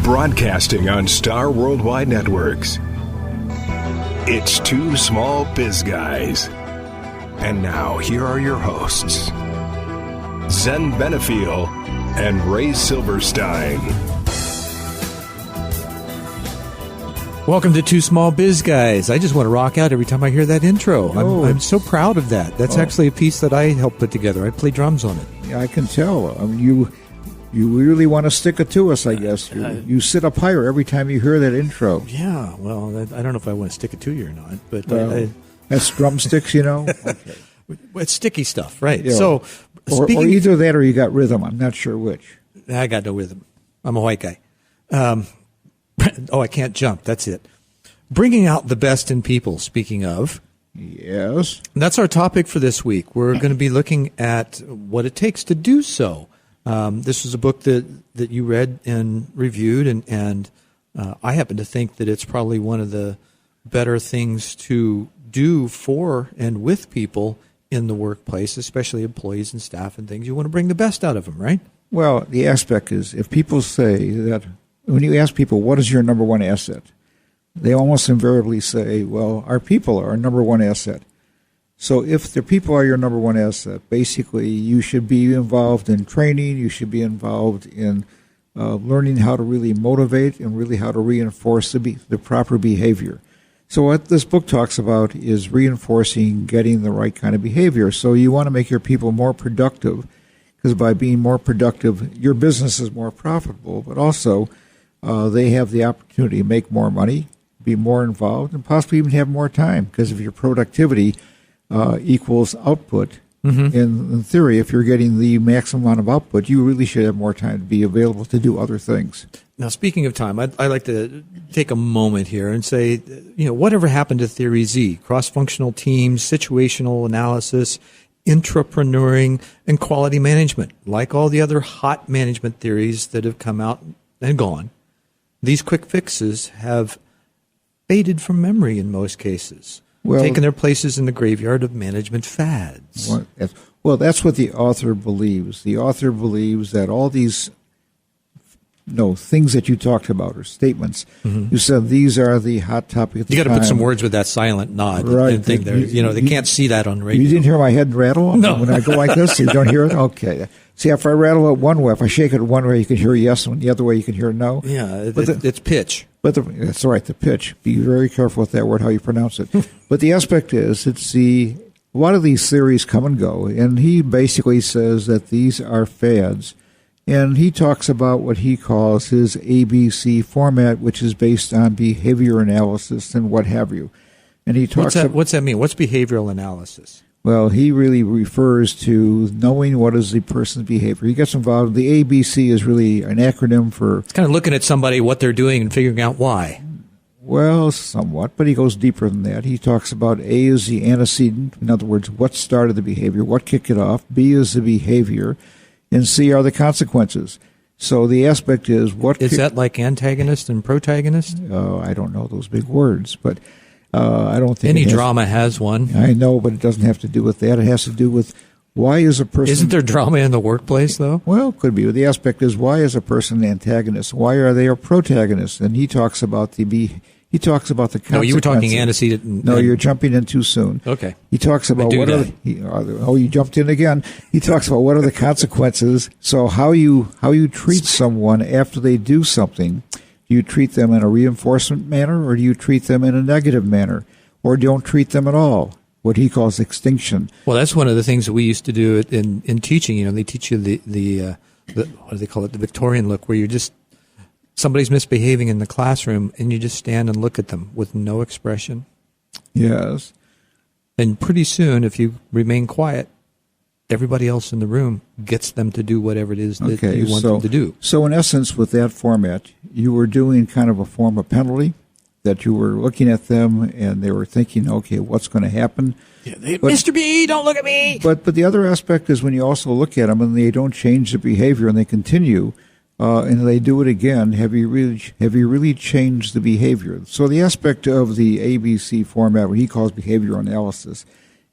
Broadcasting on Star Worldwide Networks. It's Two Small Biz Guys. And now, here are your hosts, Zen Benefiel and Ray Silverstein. Welcome to Two Small Biz Guys. I just want to rock out every time I hear that intro. I'm so proud of that. That's actually a piece that I helped put together. I play drums on it. Yeah, I can tell. You really want to stick it to us, I guess. You sit up higher every time you hear that intro. Yeah, well, I don't know if I want to stick it to you or not, but that's drumsticks, you know. Okay. It's sticky stuff, right? Yeah. So, or either that or you got rhythm. I'm not sure which. I got no rhythm. I'm a white guy. I can't jump. That's it. Bringing out the best in people. Speaking of. Yes. That's our topic for this week. We're going to be looking at what it takes to do so. This was a book that you read and reviewed, and I happen to think that it's probably one of the better things to do for and with people in the workplace, especially employees and staff and things. You want to bring the best out of them, right? Well, the aspect is, if people say that, when you ask people, what is your number one asset? They almost invariably say, well, our people are our number one asset. So if the people are your number one asset, basically you should be involved in training, you should be involved in learning how to really motivate and really how to reinforce the proper behavior. So what this book talks about is reinforcing getting the right kind of behavior. So you want to make your people more productive, because by being more productive, your business is more profitable, but also they have the opportunity to make more money, be more involved, and possibly even have more time, because of your productivity equals output. Mm-hmm. In theory, if you're getting the maximum amount of output, you really should have more time to be available to do other things. Now, speaking of time, I'd like to take a moment here and say, whatever happened to Theory Z, cross-functional teams, situational analysis, intrapreneuring, and quality management, like all the other hot management theories that have come out and gone, these quick fixes have faded from memory in most cases. Taking their places in the graveyard of management fads. Well, that's what the author believes. The author believes that all these things that you talked about or statements, you said these are the hot topic of the time. You got to put some words with that silent nod. Right. Thing there. They can't see that on radio. You didn't hear my head rattle? No. When I go like this, you don't hear it? Okay. See, if I rattle it one way, if I shake it one way, you can hear yes, and the other way you can hear no. Yeah, it's pitch. But that's right, the pitch. Be very careful with that word, how you pronounce it. But the aspect is, a lot of these theories come and go, and he basically says that these are fads. And he talks about what he calls his ABC format, which is based on behavior analysis and what have you. And he talks what's that mean? What's behavioral analysis? Well, he really refers to knowing what is the person's behavior. He gets involved. The ABC is really an acronym for... It's kind of looking at somebody, what they're doing, and figuring out why. Well, somewhat, but he goes deeper than that. He talks about A is the antecedent. In other words, what started the behavior, what kicked it off. B is the behavior, and C are the consequences. So the aspect is what... Is that like antagonist and protagonist? I don't know those big words, but... I don't think any drama has one. I know, but it doesn't have to do with that. It has to do with why is a person... Isn't there drama in the workplace, though? Well, it could be. The aspect is, why is a person an antagonist? Why are they a protagonist? And he talks about the consequences. No, you were talking antecedent. No, you're jumping in too soon. Okay. He talks about you jumped in again. He talks about what are the consequences. So how you treat someone after they do something. Do you treat them in a reinforcement manner, or do you treat them in a negative manner, or don't treat them at all? What he calls extinction. Well, that's one of the things that we used to do in teaching. They teach you the what do they call it? The Victorian look, where you're just somebody's misbehaving in the classroom, and you just stand and look at them with no expression. Yes. And pretty soon, if you remain quiet, everybody else in the room gets them to do whatever it is that you want them to do. So in essence, with that format, you were doing kind of a form of penalty, that you were looking at them and they were thinking, okay, what's going to happen? Yeah, Mr. B, don't look at me. But the other aspect is when you also look at them and they don't change the behavior and they continue, and they do it again, have you really changed the behavior? So the aspect of the ABC format, what he calls behavioral analysis,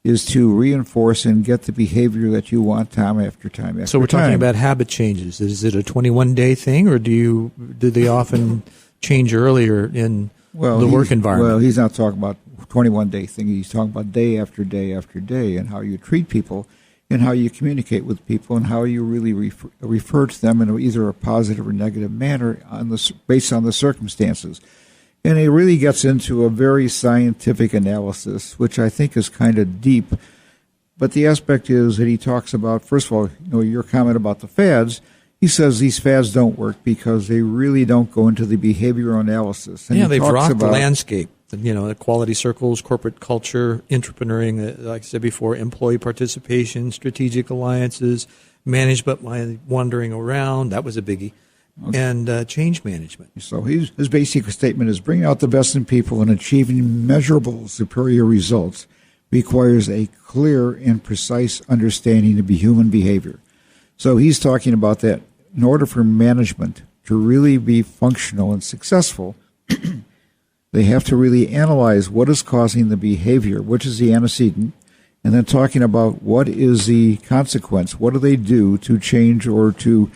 is to reinforce and get the behavior that you want time after time after time. So we're talking about habit changes. Is it a 21-day thing, or do they often change earlier in the work environment? Well, he's not talking about 21-day thing. He's talking about day after day after day, and how you treat people and how you communicate with people and how you really refer to them in either a positive or negative manner based on the circumstances. And it really gets into a very scientific analysis, which I think is kind of deep. But the aspect is that he talks about, first of all, your comment about the fads. He says these fads don't work because they really don't go into the behavioral analysis. And they've rocked the landscape. The quality circles, corporate culture, entrepreneuring, like I said before, employee participation, strategic alliances, management by wandering around. That was a biggie. Okay. And change management. So his basic statement is bringing out the best in people and achieving measurable superior results requires a clear and precise understanding of human behavior. So he's talking about that in order for management to really be functional and successful, they have to really analyze what is causing the behavior, which is the antecedent, and then talking about what is the consequence, what do they do to change or to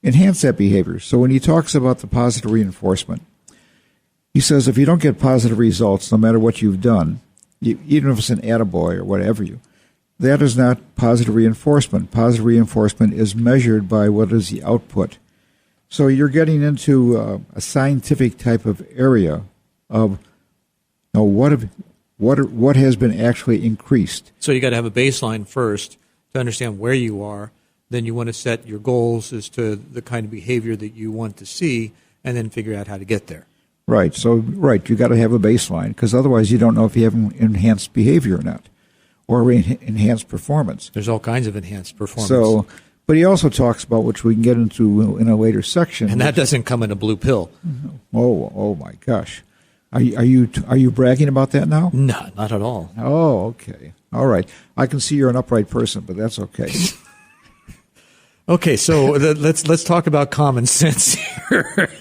enhance that behavior. So when he talks about the positive reinforcement, he says if you don't get positive results, no matter what you've done, even if it's an attaboy or whatever that is not positive reinforcement. Positive reinforcement is measured by what is the output. So you're getting into a scientific type of area of what has been actually increased. So you got to have a baseline first to understand where you are. Then you want to set your goals as to the kind of behavior that you want to see, and then figure out how to get there. Right. So, you got to have a baseline, because otherwise you don't know if you have enhanced behavior or not, or enhanced performance. There's all kinds of enhanced performance. So, but he also talks about, which we can get into in a later section. And that doesn't come in a blue pill. Oh my gosh. Are you bragging about that now? No, not at all. Oh, okay. All right. I can see you're an upright person, but that's okay. Okay, so let's talk about common sense here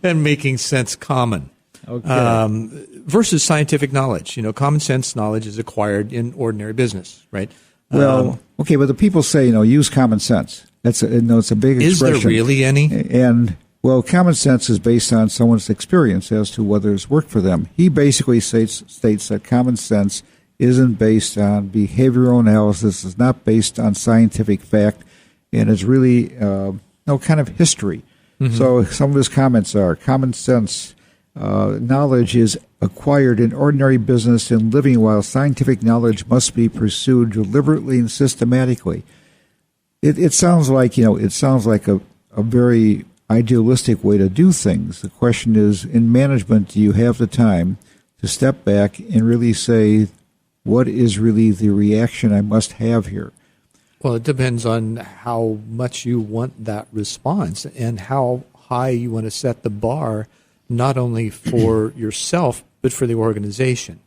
and making sense common. Okay. Versus scientific knowledge. Common sense knowledge is acquired in ordinary business, right? Well, okay, but the people say, use common sense. It's a big expression. Is there really any? And, common sense is based on someone's experience as to whether it's worked for them. He basically states that common sense isn't based on behavioral analysis, it's not based on scientific fact, and it's really kind of history. Mm-hmm. So some of his comments are common sense knowledge is acquired in ordinary business and living, while scientific knowledge must be pursued deliberately and systematically. It sounds like a very idealistic way to do things. The question is, in management, do you have the time to step back and really say, what is really the reaction I must have here? Well, it depends on how much you want that response and how high you want to set the bar, not only for yourself, but for the organization.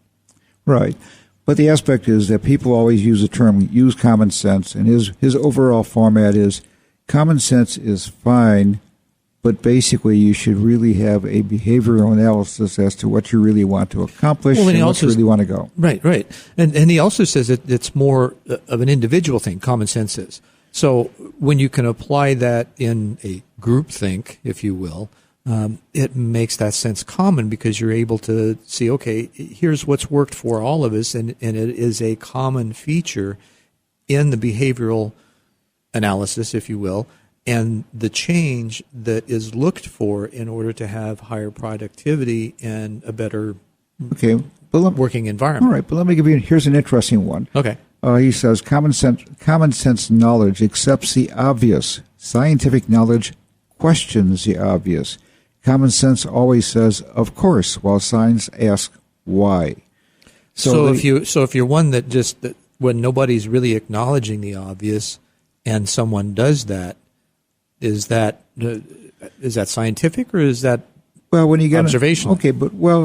Right. But the aspect is that people always use the term, use common sense, and his overall format is common sense is fine, but basically you should really have a behavioral analysis as to what you really want to accomplish and what you really want to go. Right. And he also says that it's more of an individual thing, common sense is. So when you can apply that in a group think, if you will, it makes that sense common, because you're able to see, okay, here's what's worked for all of us, and it is a common feature in the behavioral analysis, if you will, and the change that is looked for in order to have higher productivity and a better working environment. All right, but let me give you, here's an interesting one. Okay. He says common sense knowledge accepts the obvious. Scientific knowledge questions the obvious. Common sense always says, of course, while science asks why. So if you're one that when nobody's really acknowledging the obvious and someone does that, is that scientific, or is that when you get observational?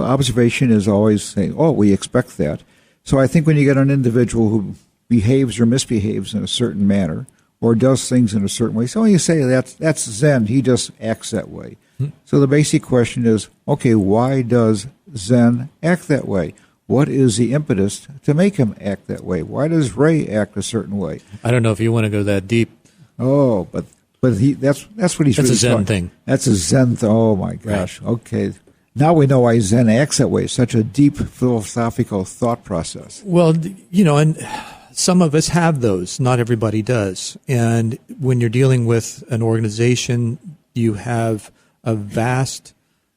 Observation is always saying, we expect that. So I think when you get an individual who behaves or misbehaves in a certain manner or does things in a certain way, so you say that's Zen, he just acts that way. So the basic question is, why does Zen act that way? what is the impetus to make him act that way? Why does Ray act a certain way? I don't know if you want to go that deep. Oh, but that's what he's That's really a Zen talking. thing. That's a Zen thing. Oh, my gosh. Right. Okay. Now we know why Zen acts that way. It's such a deep philosophical thought process. Well, and some of us have those. Not everybody does. And when you're dealing with an organization, you have a vast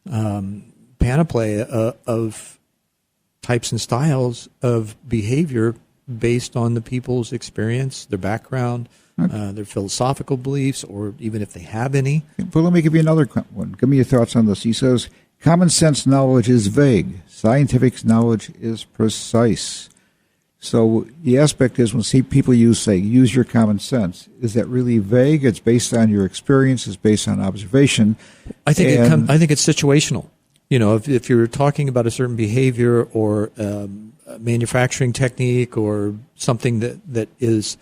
panoply of types and styles of behavior based on the people's experience, their background, their philosophical beliefs, or even if they have any. Well, let me give you another one. Give me your thoughts on this. He says, common sense knowledge is vague. Scientific knowledge is precise. So the aspect is when people use your common sense, is that really vague? It's based on your experience. It's based on observation. I think it's situational. If you're talking about a certain behavior or a manufacturing technique or something that is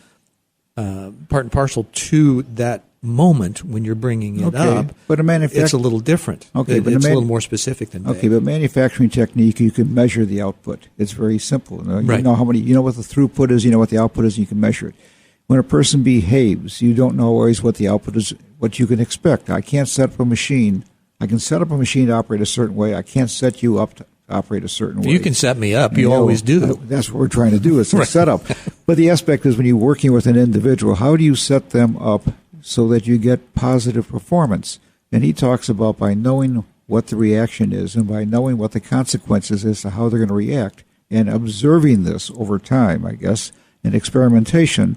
part and parcel to that moment when you're bringing it up, but it's a little different. Okay, but it's a little more specific than vague. Okay, but manufacturing technique, you can measure the output. It's very simple. Right. You know what the throughput is, you know what the output is, and you can measure it. When a person behaves, you don't know always what the output is, what you can expect. I can't set up a machine. I can set up a machine to operate a certain way. I can't set you up to operate a certain way. You can set me up. You always do. That's what we're trying to do. It's a setup. But the aspect is when you're working with an individual, how do you set them up so that you get positive performance? And he talks about by knowing what the reaction is and by knowing what the consequences is to how they're going to react and observing this over time, I guess, and experimentation,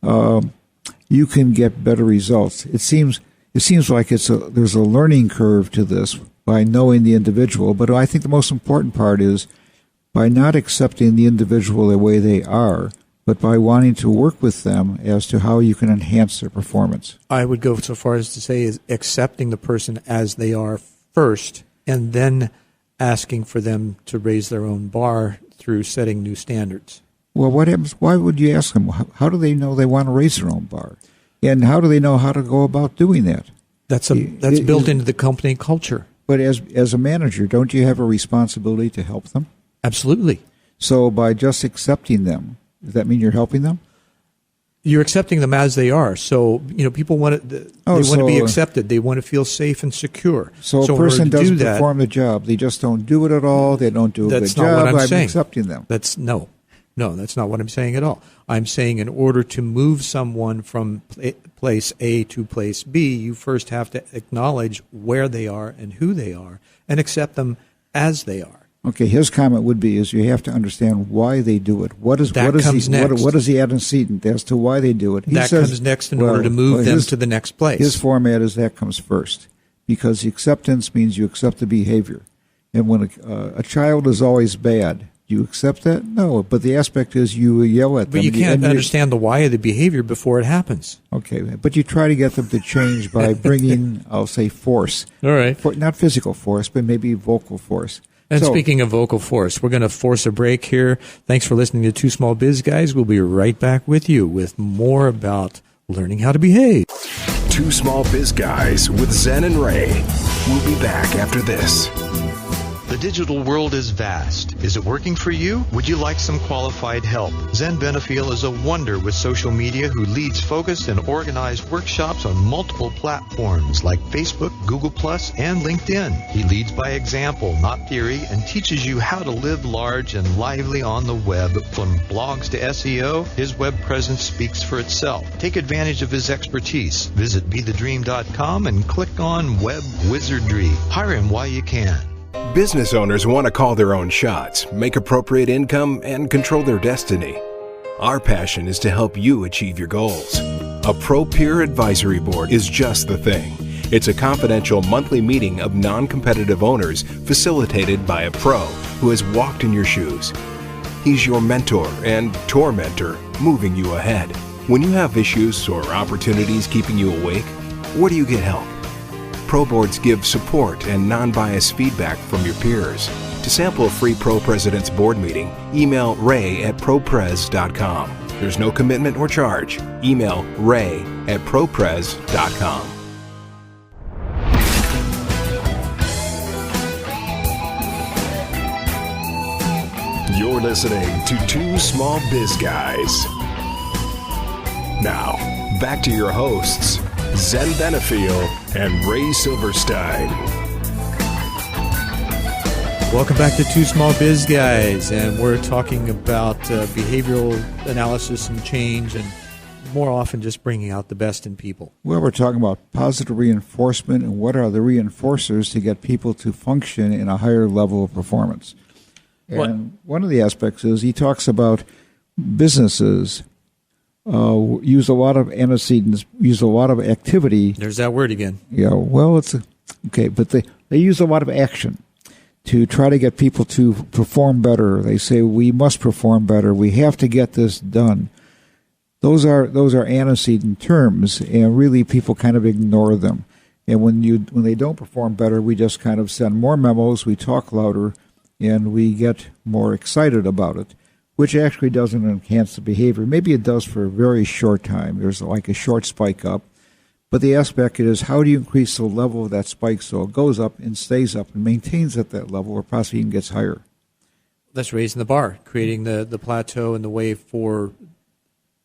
you can get better results. It seems like there's a learning curve to this by knowing the individual, but I think the most important part is by not accepting the individual the way they are, but by wanting to work with them as to how you can enhance their performance. I would go so far as to say is accepting the person as they are first, and then asking for them to raise their own bar through setting new standards. Well, what happens? Why would you ask them? How do they know they want to raise their own bar? And how do they know how to go about doing that? That's built into the company culture. But as a manager, don't you have a responsibility to help them? Absolutely. So by just accepting them, does that mean you're helping them? You're accepting them as they are. So, people want to be accepted. They want to feel safe and secure. So a person doesn't perform the job. They just don't do it at all. They don't do a good job. That's not what I'm saying. Accepting them. No, that's not what I'm saying at all. I'm saying in order to move someone from place A to place B, you first have to acknowledge where they are and who they are and accept them as they are. Okay, his comment would be is you have to understand why they do it. What is the antecedent as to why they do it? That comes next in order to move them to the next place. His format is that comes first because the acceptance means you accept the behavior. And when a child is always bad, do you accept that? No, but the aspect is you yell at them. But you can't understand the why of the behavior before it happens. Okay, but you try to get them to change by bringing, I'll say, force. All right. Not physical force, but maybe vocal force. And speaking of vocal force, we're going to force a break here. Thanks for listening to Two Small Biz Guys. We'll be right back with you with more about learning how to behave. Two Small Biz Guys with Zen and Ray. We'll be back after this. The digital world is vast. Is it working for you? Would you like some qualified help? Zen Benefiel is a wonder with social media who leads focused and organized workshops on multiple platforms like Facebook, Google+, and LinkedIn. He leads by example, not theory, and teaches you how to live large and lively on the web. From blogs to SEO, his web presence speaks for itself. Take advantage of his expertise. Visit BeTheDream.com and click on Web Wizardry. Hire him while you can. Business owners want to call their own shots, make appropriate income, and control their destiny. Our passion is to help you achieve your goals. A Pro Peer Advisory Board is just the thing. It's a confidential monthly meeting of non-competitive owners facilitated by a pro who has walked in your shoes. He's your mentor and tormentor, moving you ahead. When you have issues or opportunities keeping you awake, where do you get help? Pro Boards give support and non-biased feedback from your peers. To sample a free Pro President's Board meeting, email ray@propres.com. There's no commitment or charge. Email ray@propres.com. You're listening to Two Small Biz Guys. Now, back to your hosts, Zen Benefiel and Ray Silverstein. Welcome back to Two Small Biz Guys, and we're talking about behavioral analysis and change, and more often just bringing out the best in people. Well, we're talking about positive reinforcement and what are the reinforcers to get people to function in a higher level of performance. And one of the aspects is he talks about businesses use a lot of antecedents, use a lot of activity. There's that word again. Yeah, well, okay, but they use a lot of action to try to get people to perform better. They say, we must perform better. We have to get this done. Those are antecedent terms, and really people kind of ignore them. And when they don't perform better, we just kind of send more memos, we talk louder, and we get more excited about it, which actually doesn't enhance the behavior. Maybe it does for a very short time. There's like a short spike up. But the aspect is, how do you increase the level of that spike so it goes up and stays up and maintains at that level, or possibly even gets higher? That's raising the bar, creating the plateau and the way for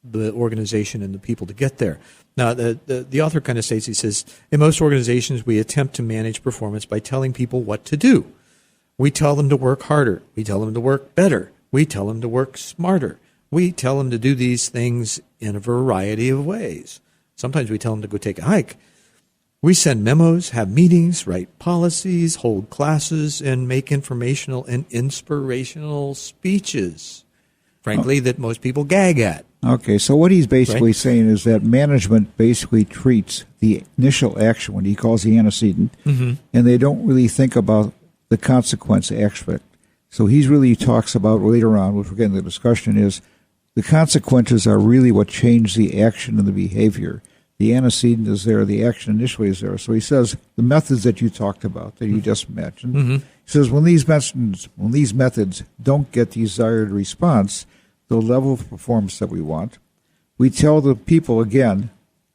the organization and the people to get there. Now, the author kind of states, he says, in most organizations, we attempt to manage performance by telling people what to do. We tell them to work harder. We tell them to work better. We tell them to work smarter. We tell them to do these things in a variety of ways. Sometimes we tell them to go take a hike. We send memos, have meetings, write policies, hold classes, and make informational and inspirational speeches, frankly, that most people gag at. Okay, so what he's basically saying is that management basically treats the initial action, what he calls the antecedent, and they don't really think about the consequence aspect. So he really talks about later on, which we're getting the discussion, is the consequences are really what change the action and the behavior. The antecedent is there, the action initially is there. So he says the methods that you talked about, that you just mentioned, he says when these methods don't get the desired response, the level of performance that we want, we tell the people again,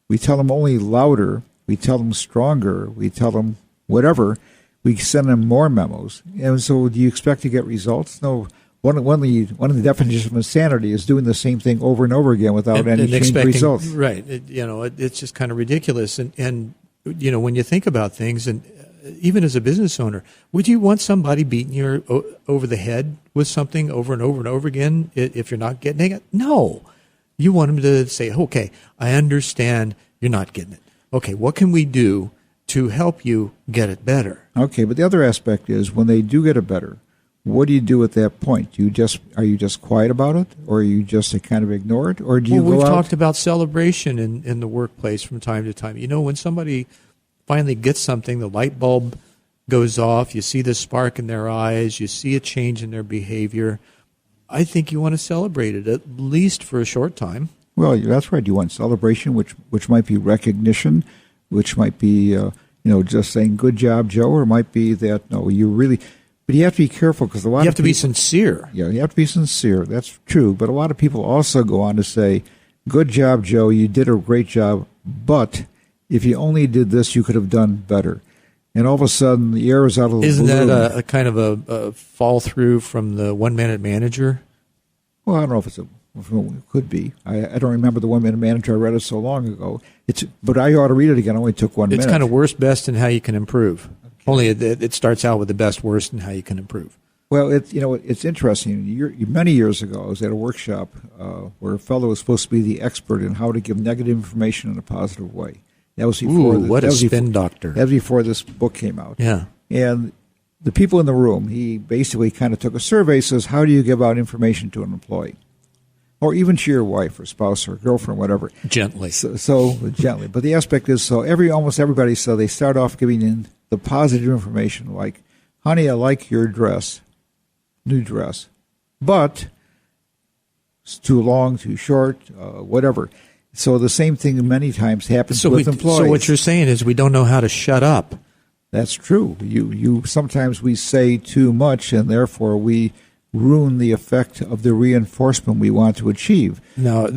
we tell them only louder, we tell them stronger, we tell them whatever, we send them more memos. And so do you expect to get results? No. One of the definitions of insanity is doing the same thing over and over again without any change results. Right. It's just kind of ridiculous. And when you think about things, and even as a business owner, would you want somebody beating you over the head with something over and over and over again if you're not getting it? No. You want them to say, okay, I understand you're not getting it. Okay, what can we do to help you get it better? Okay, but the other aspect is when they do get it better, what do you do at that point? Are you just quiet about it, or are you just kind of ignore it, or do you go out? We've talked about celebration in the workplace from time to time. When somebody finally gets something, the light bulb goes off, you see the spark in their eyes, you see a change in their behavior. I think you want to celebrate it, at least for a short time. Well, that's right. You want celebration, which might be recognition, which might be just saying "Good job, Joe," or it might be that you really. But you have to be careful because you have to be sincere. Yeah, you have to be sincere. That's true. But a lot of people also go on to say, "Good job, Joe. You did a great job. But if you only did this, you could have done better." And all of a sudden, the air is out of the Isn't balloon. that a kind of a fall through from the 1 minute manager? Well, I don't know if it could be. I don't remember the 1 minute manager. I read it so long ago. But I ought to read it again. It only took 1 minute. It's kind of worst, best, and how you can improve. Only it starts out with the best, worst, and how you can improve. Well, it's interesting. Many years ago, I was at a workshop where a fellow was supposed to be the expert in how to give negative information in a positive way. That was before. What a spin doctor! That was before this book came out. Yeah. And the people in the room, he basically kind of took a survey. Says, how do you give out information to an employee, or even to your wife or spouse or girlfriend, whatever? Gently. So gently. But the aspect is, almost everybody. So they start off giving in the positive information, like, "Honey, I like your dress, new dress, but it's too long, too short, whatever." So the same thing many times happens with employees. So what you're saying is we don't know how to shut up. That's true. Sometimes we say too much, and therefore we ruin the effect of the reinforcement we want to achieve. Now,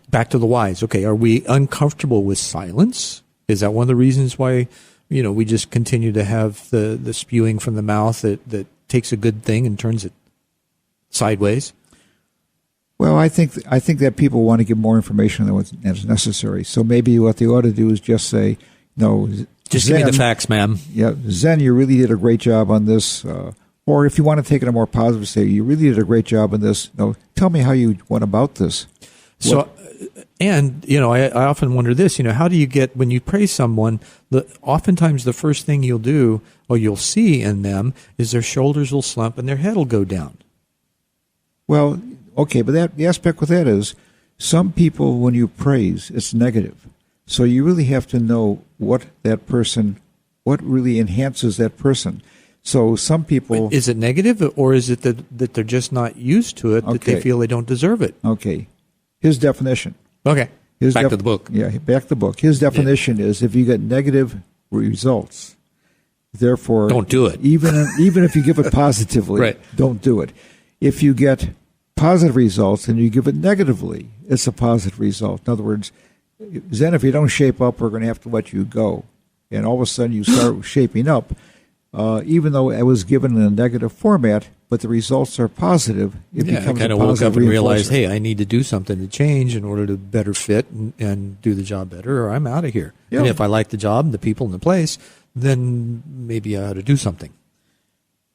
back to the whys. Okay, are we uncomfortable with silence? Is that one of the reasons why we just continue to have the spewing from the mouth that takes a good thing and turns it sideways? Well, I think that people want to give more information than what's necessary. So maybe what they ought to do is just say, no, just Zen, give me the facts, ma'am. Yeah, Zen, you really did a great job on this. Or if you want to take it a more positive, say, you really did a great job on this. No, tell me how you went about this. So, and, I often wonder this, how do you get, when you praise someone, oftentimes the first thing you'll do, or you'll see in them, is their shoulders will slump and their head will go down. Well, okay, but the aspect with that is, some people, when you praise, it's negative. So you really have to know what really enhances that person. So some people... Is it negative, or is it that they're just not used to it, that they feel they don't deserve it? Okay. His definition. Okay. Back to the book. Yeah, back to the book. His definition is, if you get negative results, therefore... Don't do it. Even if you give it positively, right. Don't do it. If you get positive results and you give it negatively, it's a positive result. In other words, Zen, if you don't shape up, we're going to have to let you go. And all of a sudden you start shaping up, even though it was given in a negative format, but the results are positive, it becomes a positive I kind of woke up and realized, hey, I need to do something to change in order to better fit and do the job better, or I'm out of here. Yeah. And if I like the job, the people, and the place, then maybe I ought to do something.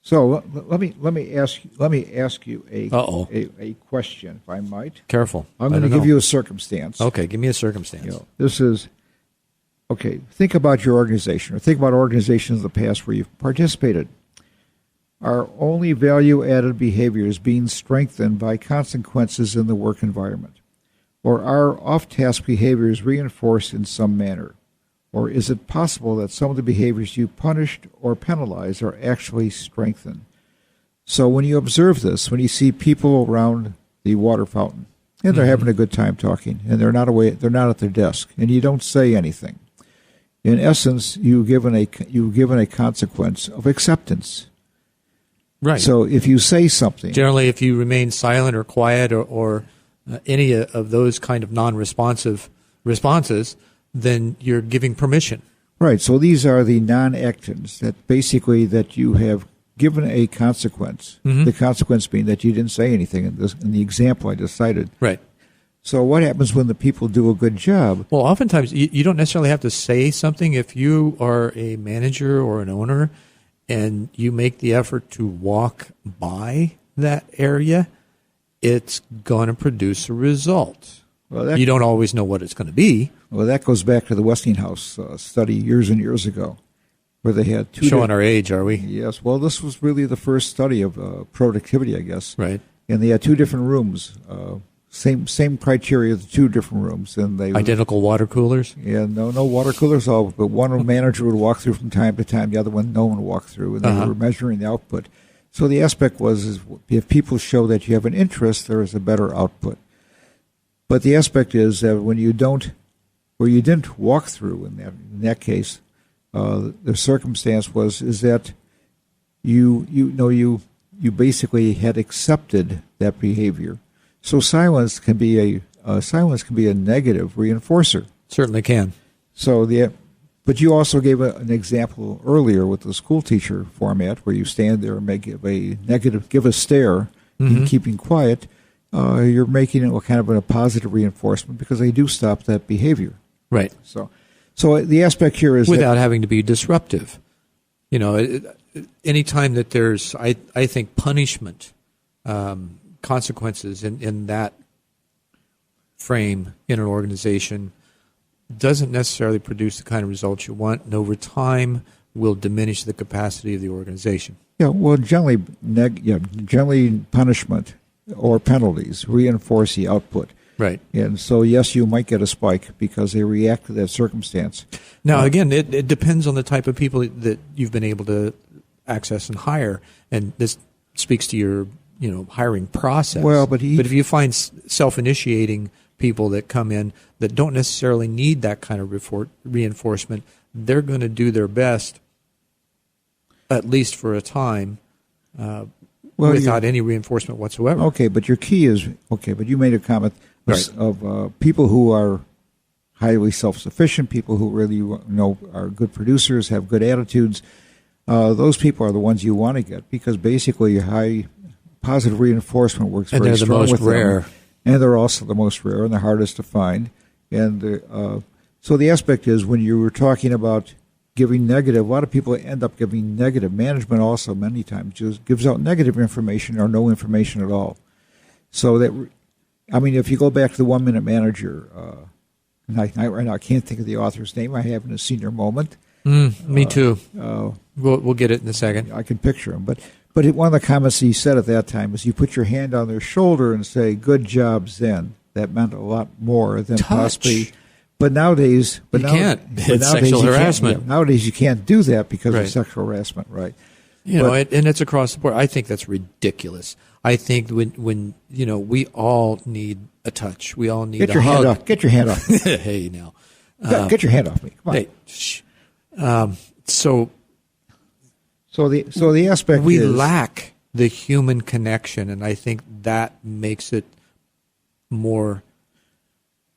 So let me ask you a question, if I might. Careful. I'm going to give you a circumstance. Okay, give me a circumstance. This is, okay, think about your organization, or think about organizations of the past where you've participated. Are only value-added behaviors being strengthened by consequences in the work environment? Or are off-task behaviors reinforced in some manner? Or is it possible that some of the behaviors you punished or penalized are actually strengthened? So when you observe this, when you see people around the water fountain, and they're having a good time talking, and they're not at their desk, and you don't say anything, in essence, you've given a consequence of acceptance. Right. So if you say something... Generally, if you remain silent or quiet or any of those kind of non-responsive responses, then you're giving permission. Right. So these are the non-actions that you have given a consequence. Mm-hmm. The consequence being that you didn't say anything in the example I just cited. Right. So what happens when the people do a good job? Well, oftentimes you don't necessarily have to say something. If you are a manager or an owner and you make the effort to walk by that area, it's going to produce a result. Well, you don't always know what it's going to be. Well, that goes back to the Westinghouse study years and years ago, where they had two... Showing our age, are we? Yes. Well, this was really the first study of productivity, I guess. Right. And they had two different rooms, same criteria, the two different rooms. And they identical water coolers? Yeah, no water coolers, but one manager would walk through from time to time, the other one no one would walk through, and they were measuring the output. So the aspect is if people show that you have an interest, there is a better output. But the aspect is that when you didn't walk through in that case, the circumstance is that you basically had accepted that behavior. So silence can be a negative reinforcer. Certainly can. But you also gave an example earlier with the school teacher format, where you stand there and give a stare, in keeping quiet. You're making it kind of a positive reinforcement because they do stop that behavior. Right. So the aspect here is without having to be disruptive. Anytime that there's, I think, punishment, consequences in that frame in an organization doesn't necessarily produce the kind of results you want, and over time will diminish the capacity of the organization. Yeah. Well, generally punishment or penalties reinforce the output. Right. And so, yes, you might get a spike because they react to that circumstance. Now, again, it depends on the type of people that you've been able to access and hire, and this speaks to your hiring process. Well, but if you find self-initiating people that come in that don't necessarily need that kind of reinforcement, they're going to do their best, at least for a time, without any reinforcement whatsoever. Okay, but your key is, but you made a comment of people who are highly self-sufficient, people who really are good producers, have good attitudes. Those people are the ones you want to get because basically positive reinforcement works and very they're the strong most with rare. them. And they're also the most rare and the hardest to find. And so the aspect is when you were talking about giving negative, a lot of people end up giving negative. Management also many times just gives out negative information or no information at all. So that, I mean, if you go back to the 1 Minute Manager, and right now I can't think of the author's name. I have in a senior moment. Me too. We'll get it in a second. I can picture him. But one of the comments he said at that time was you put your hand on their shoulder and say, "Good job, Zen." That meant a lot more than possibly. But nowadays, you can't. It's sexual harassment. Nowadays, you can't do that because Right. of sexual harassment, right? And it's across the board. I think that's ridiculous. I think when we all need a touch. We all need Get a your hug. hand off. Get your hand off. Hey, now. Get your hand off me. Come on. Hey, shh. So the aspect we is lack the human connection, and I think that makes it more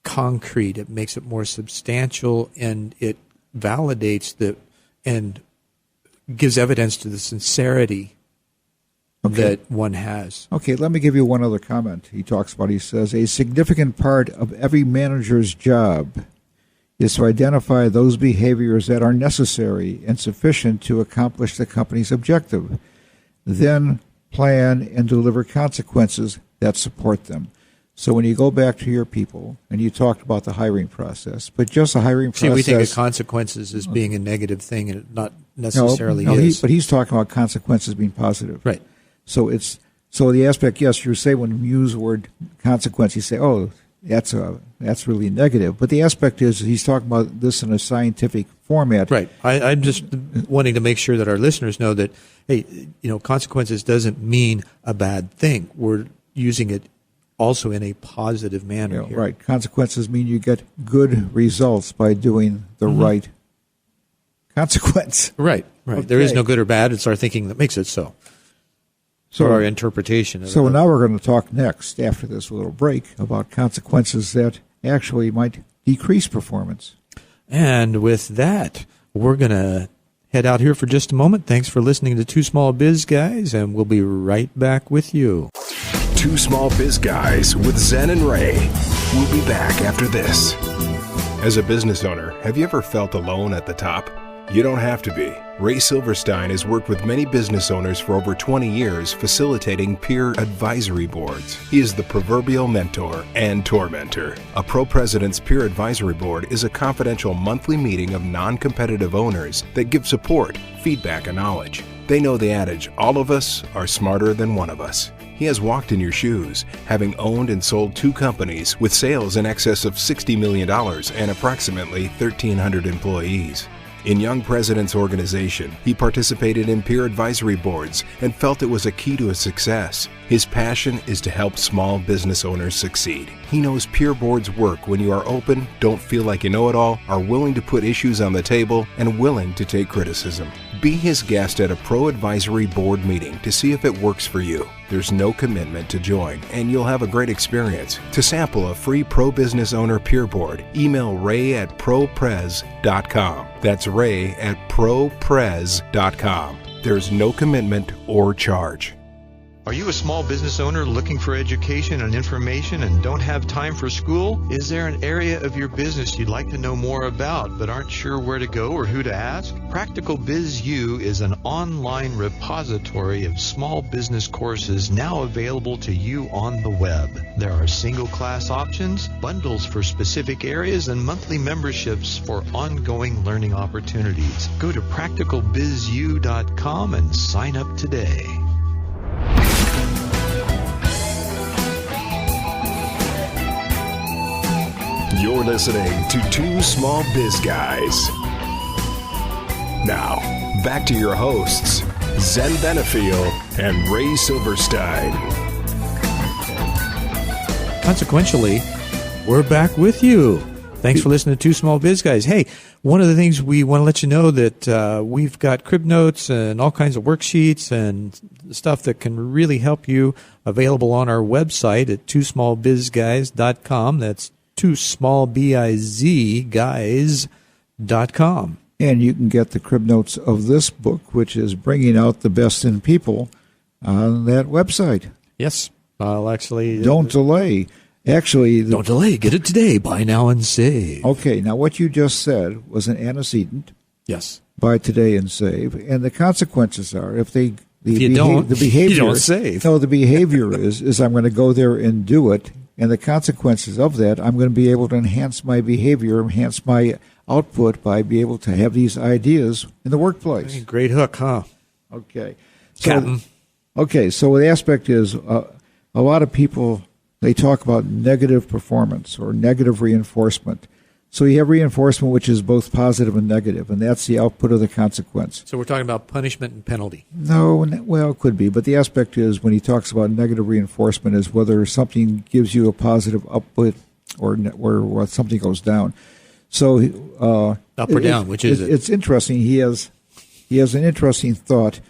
concrete. It makes it more substantial, and it validates and gives evidence to the sincerity that one has. Okay, let me give you one other comment. He talks about, he says, a significant part of every manager's job is to identify those behaviors that are necessary and sufficient to accomplish the company's objective, then plan and deliver consequences that support them. So when you go back to your people, and you talked about the hiring process, but just the hiring process... See, we think of consequences as being a negative thing, and it not necessarily is. But he's talking about consequences being positive. Right. So the aspect, yes, you say when you use the word consequence, you say, oh, that's really negative. But the aspect is he's talking about this in a scientific format. Right. I'm just wanting to make sure that our listeners know that, hey, consequences doesn't mean a bad thing. We're using it also in a positive manner here. Right. Consequences mean you get good results by doing the right consequence. Right. Okay. There is no good or bad. It's our thinking that makes it so. So our interpretation of it. So now we're going to talk next, after this little break, about consequences that actually might decrease performance. And with that, we're going to head out here for just a moment. Thanks for listening to Two Small Biz Guys, and we'll be right back with you. Two Small Biz Guys with Zen and Ray. We'll be back after this. As a business owner, have you ever felt alone at the top? You don't have to be. Ray Silverstein has worked with many business owners for over 20 years facilitating peer advisory boards. He is the proverbial mentor and tormentor. A Pro President's Peer Advisory Board is a confidential monthly meeting of non-competitive owners that give support, feedback, and knowledge. They know the adage, all of us are smarter than one of us. He has walked in your shoes, having owned and sold 2 companies with sales in excess of $60 million and approximately 1,300 employees. In Young President's organization, he participated in peer advisory boards and felt it was a key to his success. His passion is to help small business owners succeed. He knows peer boards work when you are open, don't feel like you know it all, are willing to put issues on the table, and willing to take criticism. Be his guest at a Pro Advisory Board meeting to see if it works for you. There's no commitment to join, and you'll have a great experience. To sample a free Pro Business Owner Peer Board, email ray@proprez.com. That's ray@proprez.com. There's no commitment or charge. Are you a small business owner looking for education and information and don't have time for school? Is there an area of your business you'd like to know more about but aren't sure where to go or who to ask? Practical Biz U is an online repository of small business courses now available to you on the web. There are single class options, bundles for specific areas, and monthly memberships for ongoing learning opportunities. Go to practicalbizu.com and sign up today. You're listening to Two Small Biz Guys. Now, back to your hosts, Zen Benefiel and Ray Silverstein. Consequentially, we're back with you. Thanks for listening to Two Small Biz Guys. Hey, one of the things we want to let you know that we've got crib notes and all kinds of worksheets and stuff that can really help you available on our website at twosmallbizguys.com. That's twosmallbizguys.com. And you can get the crib notes of this book, which is Bringing Out the Best in People, on that website. Yes. I'll actually... Don't delay. Actually... Don't delay. Get it today. Buy now and save. Okay, now what you just said was an antecedent. Yes. Buy today and save. And the consequences are, if you don't, the behavior, you don't save. No, the behavior is I'm going to go there and do it. And the consequences of that, I'm going to be able to enhance my behavior, enhance my output by being able to have these ideas in the workplace. Great hook, huh? Okay. Captain. Okay, so the aspect is a lot of people, they talk about negative performance or negative reinforcement. So you have reinforcement which is both positive and negative, and that's the output of the consequence. So we're talking about punishment and penalty. No, well, it could be, but the aspect is when he talks about negative reinforcement is whether something gives you a positive output or something goes down. So up or down, which is it? It's interesting. He has an interesting thought.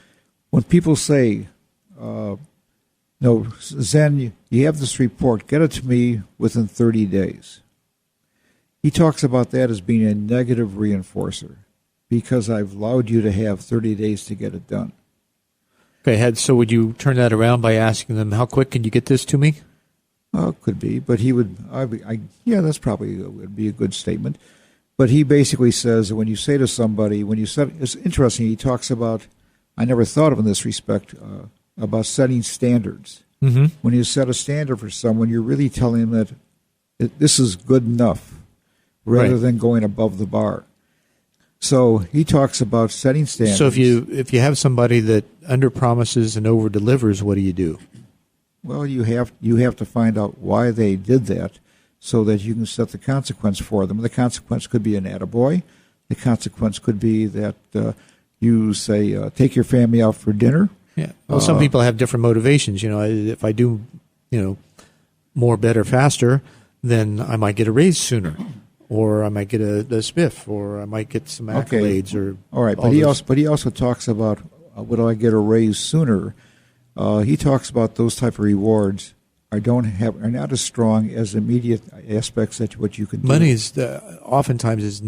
When people say, no, Zen, you have this report, get it to me within 30 days. He talks about that as being a negative reinforcer because I've allowed you to have 30 days to get it done. Okay, so would you turn that around by asking them, how quick can you get this to me? Could be, but he would, that's probably would be a good statement. But he basically says that when you say to somebody, it's interesting, he talks about, I never thought of in this respect, about setting standards. Mm-hmm. When you set a standard for someone, you're really telling them that this is good enough rather than going above the bar. So he talks about setting standards. So if you have somebody that under-promises and over-delivers, what do you do? Well, you have to find out why they did that so that you can set the consequence for them. The consequence could be an attaboy. The consequence could be that you say, take your family out for dinner. Yeah. Well, some people have different motivations. If I do, more, better, faster, then I might get a raise sooner, or I might get a spiff, or I might get some accolades. Or all right. But he also talks about would I get a raise sooner? He talks about those type of rewards are not as strong as immediate aspects that what you can do. Money is oftentimes is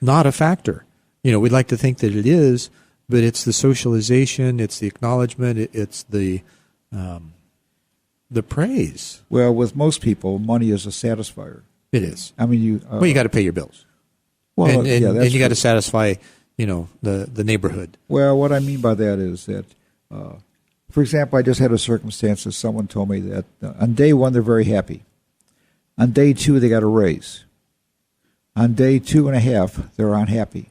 not a factor. We'd like to think that it is. But it's the socialization, it's the acknowledgement, it's the praise. Well, with most people, money is a satisfier. It is. I mean, you got to pay your bills. Well, and you got to satisfy, the neighborhood. Well, what I mean by that is that, for example, I just had a circumstance that someone told me that on day one they're very happy. On day two they got a raise. On day 2.5 they're unhappy.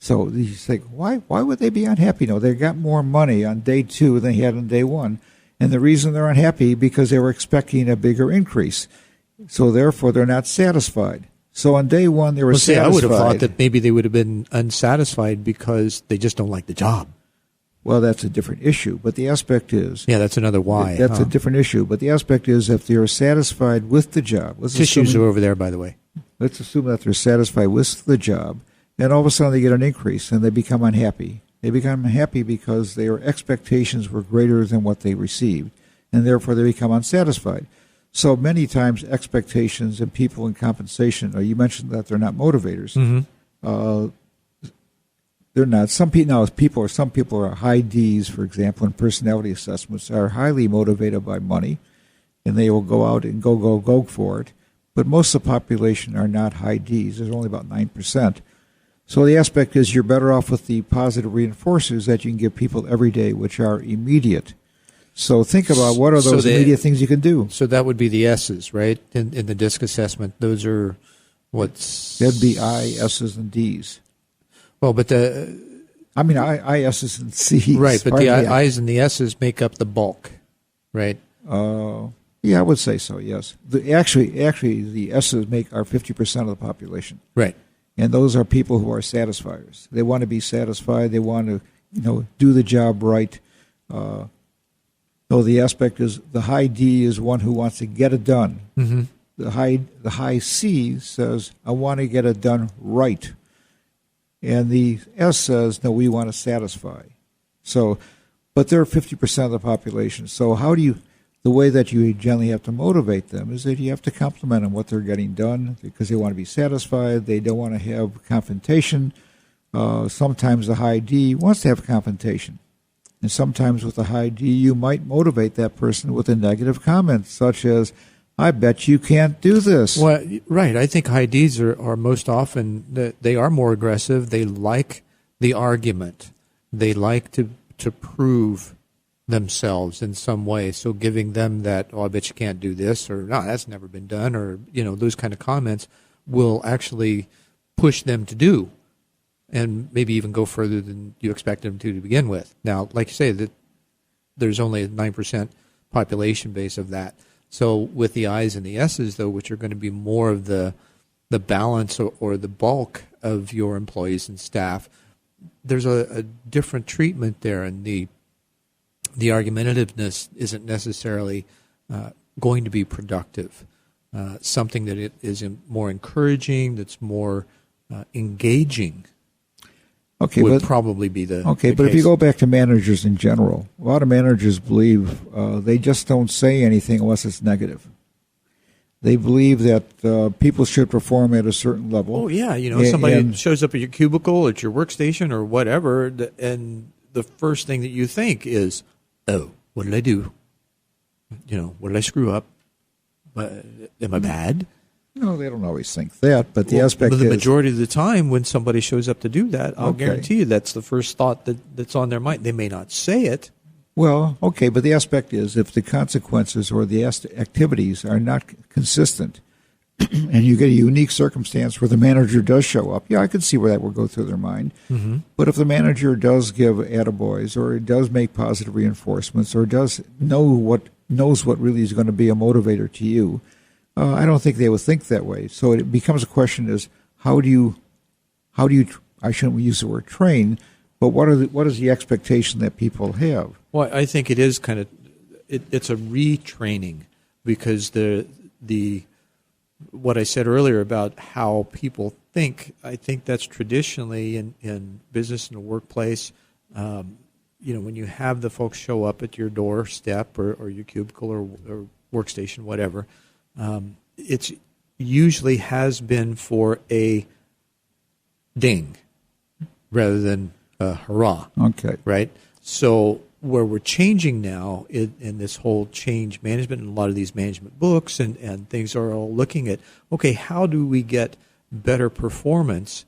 So you think, why would they be unhappy? No, they got more money on day 2 than they had on day 1. And the reason they're unhappy because they were expecting a bigger increase. So therefore they're not satisfied. So on day 1 they were satisfied. I would have thought that maybe they would have been unsatisfied because they just don't like the job. Well, that's a different issue. But the aspect is... Yeah, that's another why. That's a different issue. But the aspect is if they're satisfied with the job... Tissues are over there, by the way. Let's assume that they're satisfied with the job. Then all of a sudden they get an increase and they become unhappy. They become unhappy because their expectations were greater than what they received, and therefore they become unsatisfied. So many times expectations and people in compensation, you mentioned that they're not motivators. Mm-hmm. They're not. Some people are high Ds, for example, in personality assessments, are highly motivated by money, and they will go out and go for it. But most of the population are not high Ds. There's only about 9%. So the aspect is you're better off with the positive reinforcers that you can give people every day, which are immediate. So think about what are those immediate things you can do. So that would be the S's, right? In the DISC assessment, those are what's... That'd be I, S's, and D's. Well, but I, S's, and C's. Right, but the I's and the S's make up the bulk, right? Yeah, I would say so, yes. Actually, the S's are 50% of the population. Right. And those are people who are satisfiers. They want to be satisfied. They want to, do the job right. So the aspect is the high D is one who wants to get it done. Mm-hmm. The high C says, I want to get it done right. And the S says, no, we want to satisfy. So, but they're 50% of the population. So the way that you generally have to motivate them is that you have to compliment them what they're getting done because they want to be satisfied. They don't want to have confrontation. Sometimes the high D wants to have confrontation. And sometimes with a high D, you might motivate that person with a negative comment, such as, I bet you can't do this. Well, right. I think high Ds are most often, they are more aggressive. They like the argument. They like to prove themselves in some way. So giving them that, I bet you can't do this, or no, that's never been done, or, those kind of comments will actually push them to do, and maybe even go further than you expect them to begin with. Now, like you say, that there's only a 9% population base of that. So with the I's and the S's, though, which are going to be more of the balance or the bulk of your employees and staff, there's a different treatment there, and the argumentativeness isn't necessarily going to be productive. Something that it is more encouraging, that's more engaging, would probably be the but case. If you go back to managers in general, a lot of managers believe they just don't say anything unless it's negative. They believe that people should perform at a certain level. Oh, yeah. Somebody shows up at your cubicle, at your workstation, or whatever, and the first thing that you think is, oh, what did I do? What did I screw up? Am I bad? No, they don't always think that, but the aspect is... The majority of the time when somebody shows up to do that, I'll guarantee you that's the first thought that's on their mind. They may not say it. Well, okay, but the aspect is if the consequences or the activities are not consistent and you get a unique circumstance where the manager does show up, I can see where that will go through their mind. Mm-hmm. But if the manager does give attaboys or does make positive reinforcements or does knows what really is going to be a motivator to you, I don't think they would think that way. So it becomes a question is how do you I shouldn't use the word train, but what is the expectation that people have? Well, I think it is kind of it's a retraining, because the what I said earlier about how people think, I think that's traditionally in business and the workplace. When you have the folks show up at your doorstep or your cubicle or workstation, whatever, it's usually has been for a ding rather than a hurrah. Okay. Right? So where we're changing now in this whole change management, and a lot of these management books and things are all looking at, okay, how do we get better performance?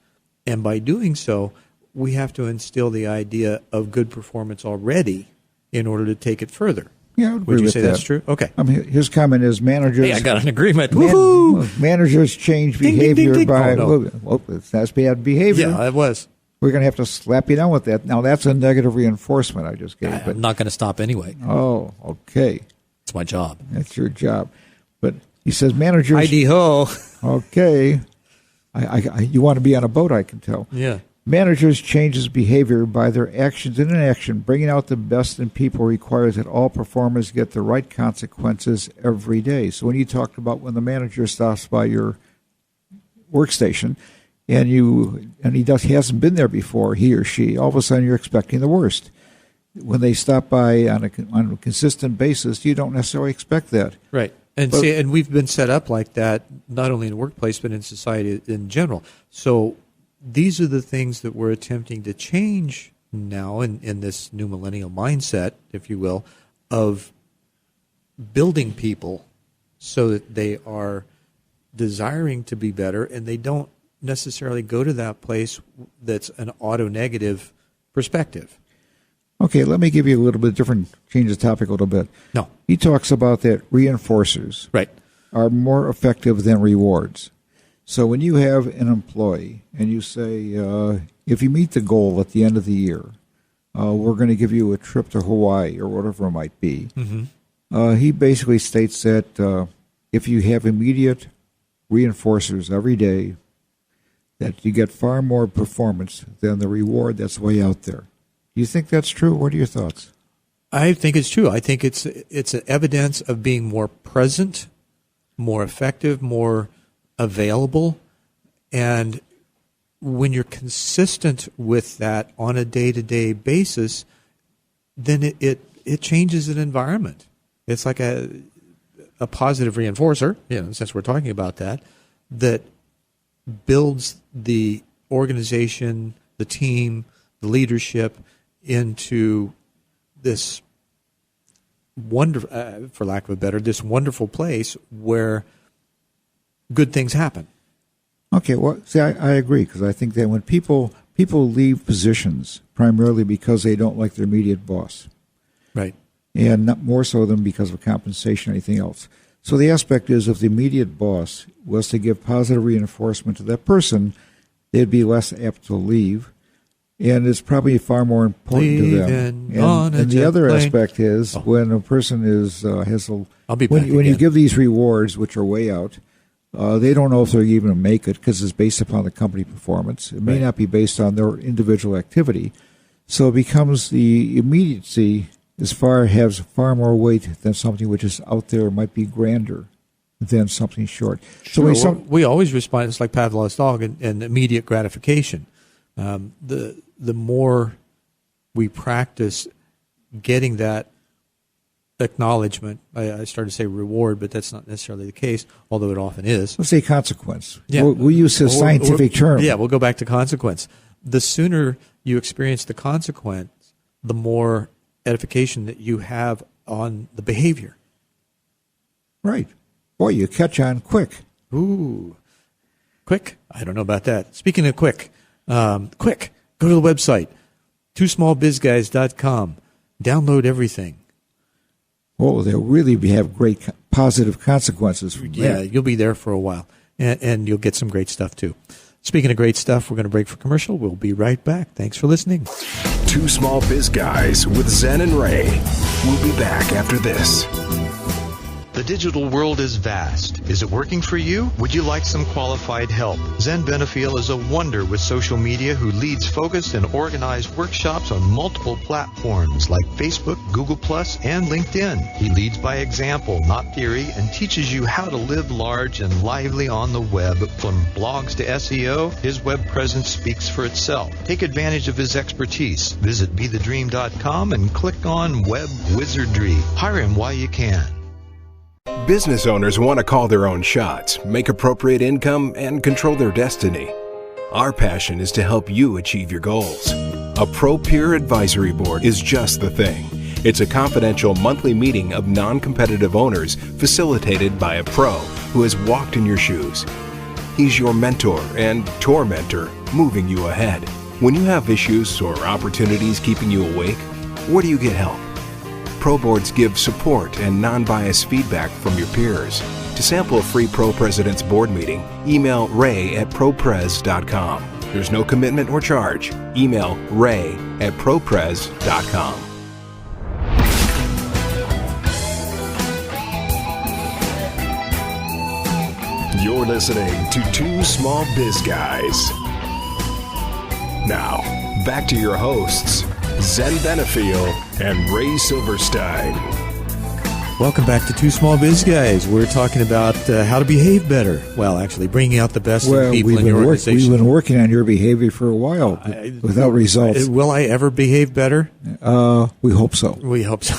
And by doing so, we have to instill the idea of good performance already in order to take it further. Yeah, I would agree you with say that. that's true? Okay. His comment is managers... Hey, I got an agreement. Woohoo! Managers change behavior ding, ding, ding. by... Oh, no. Well, that's bad behavior. Yeah, it was. We're going to have to slap you down with that. Now, that's a negative reinforcement I just gave. I'm not going to stop anyway. Oh, okay. It's my job. That's your job. But he says managers... Hi-de-ho. Okay. You want to be on a boat, I can tell. Yeah. Managers changes behavior by their actions and inaction. Bringing out the best in people requires that all performers get the right consequences every day. So when you talked about when the manager stops by your workstation and he hasn't been there before, he or she, all of a sudden you're expecting the worst. When they stop by on a consistent basis, you don't necessarily expect that. Right. And we've been set up like that, not only in the workplace, but in society in general. So these are the things that we're attempting to change now in this new millennial mindset, if you will, of building people so that they are desiring to be better, and they don't necessarily go to that place that's an auto-negative perspective. Okay, let me give you a little bit different, change the topic a little bit. No. He talks about that reinforcers are more effective than rewards. So when you have an employee and you say, if you meet the goal at the end of the year, we're going to give you a trip to Hawaii or whatever it might be, he basically states that if you have immediate reinforcers every day, that you get far more performance than the reward that's way out there. Do you think that's true? What are your thoughts? I think it's true. I think it's an evidence of being more present, more effective, more available. And when you're consistent with that on a day-to-day basis, then it changes an environment. It's like a positive reinforcer, since we're talking about that builds the organization, the team, the leadership into this wonderful, for lack of a better, this wonderful place where good things happen. Okay, well, see, I agree, because I think that when people leave positions primarily because they don't like their immediate boss, Right. and not more so than because of compensation or anything else. So the aspect is, if the immediate boss was to give positive reinforcement to that person, they'd be less apt to leave, and it's probably far more important to them. And the other aspect is when a person is I'll be back when you again. give these rewards, which are way out, they don't know if they're even going to make it, because it's based upon the company performance. It may Right. not be based on their individual activity. So it becomes the immediacy has far more weight than something which is out there, might be grander than something short. Sure. So We always respond, it's like Pavlov's dog, and immediate gratification. The more we practice getting that acknowledgement, I started to say reward, but that's not necessarily the case, although it often is. let's say consequence. Yeah. We'll use a scientific term. Yeah, we'll go back to consequence. The sooner you experience the consequence, the more edification that you have on the behavior. Right. Boy, you catch on quick. Ooh. Quick? I don't know about that. Speaking of quick, go to the website, twosmallbizguys.com. Download everything. Oh, they'll really have great positive consequences from Yeah, that. you'll be there for a while, and you'll get some great stuff, too. Speaking of great stuff, we're going to break for commercial. We'll be right back. Thanks for listening. Two Small Biz Guys with Zen and Ray. We'll be back after this. The digital world is vast. Is it working for you? Would you like some qualified help? Zen Benefiel is a wonder with social media who leads focused and organized workshops on multiple platforms like Facebook, Google+, and LinkedIn. He leads by example, not theory, and teaches you how to live large and lively on the web. From blogs to SEO, his web presence speaks for itself. Take advantage of his expertise. Visit BeTheDream.com and click on Web Wizardry. Hire him while you can. Business owners want to call their own shots, make appropriate income, and control their destiny. Our passion is to help you achieve your goals. A Pro Peer Advisory Board is just the thing. It's a confidential monthly meeting of non-competitive owners facilitated by a pro who has walked in your shoes. He's your mentor and tormentor, moving you ahead. When you have issues or opportunities keeping you awake, where do you get help? Pro Boards give support and non-biased feedback from your peers. To sample a free Pro President's Board meeting, email ray@propres.com. There's no commitment or charge. Email ray@propres.com. You're listening to Two Small Biz Guys. Now, back to your hosts, Zen Benefiel and Ray Silverstein. Welcome back to Two Small Biz Guys. We're talking about how to behave better. Well, actually, bringing out the best in people in your organization. We've been working on your behavior for a while without results. Will I ever behave better? We hope so. We hope so.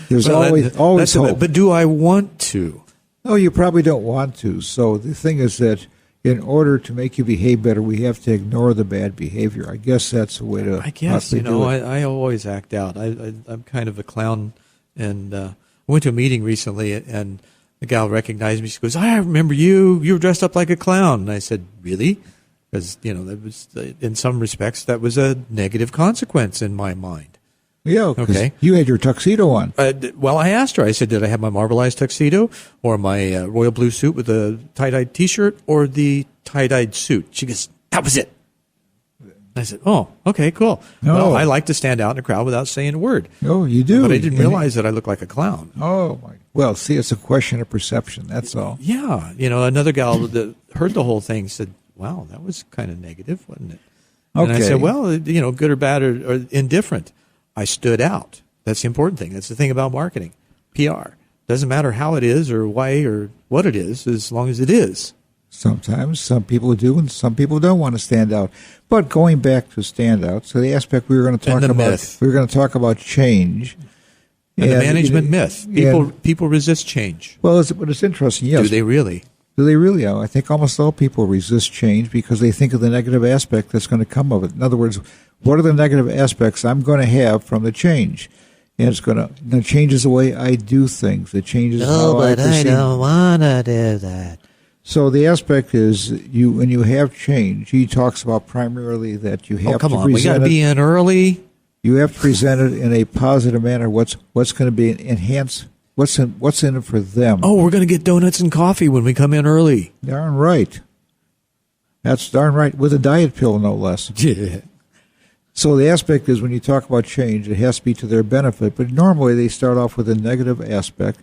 There's always hope. But do I want to? No, you probably don't want to. So the thing is that in order to make you behave better, we have to ignore the bad behavior. I guess that's the way to possibly do it. I always act out. I'm kind of a clown. And I went to a meeting recently, and the gal recognized me. She goes, I remember you. You were dressed up like a clown. And I said, really? Because, that was, in some respects, that was a negative consequence in my mind. Yeah, okay. You had your tuxedo on. Well, I asked her. I said, did I have my marbleized tuxedo or my royal blue suit with a tie-dyed T-shirt or the tie-dyed suit? She goes, that was it. I said, oh, okay, cool. No. Well, I like to stand out in a crowd without saying a word. Oh, you do. But I didn't realize that I looked like a clown. Oh, my. Well, see, it's a question of perception. That's all. Yeah. Another gal that heard the whole thing said, wow, that was kind of negative, wasn't it? Okay. And I said, well, good or bad or indifferent. I stood out. That's the important thing. That's the thing about marketing. PR. Doesn't matter how it is or why or what it is, as long as it is. Sometimes some people do and some people don't want to stand out. But going back to stand out, so the aspect we were going to talk about, myth. we were going to talk about change. And the management myth. People resist change. Well, it's interesting, yes. Do they really? Do they really? I think almost all people resist change because they think of the negative aspect that's going to come of it. In other words, What are the negative aspects I'm going to have from the change? And it's going to changes the way I do things. It changes how I perceive. I don't want to do that. So the aspect is when you have change, he talks about primarily that you have to present we got to be in early. You have to present it in a positive manner. What's going to be enhanced? What's in it for them? Oh, we're going to get donuts and coffee when we come in early. Darn right. That's darn right. With a diet pill, no less. Yeah. So the aspect is when you talk about change, it has to be to their benefit. But normally they start off with a negative aspect.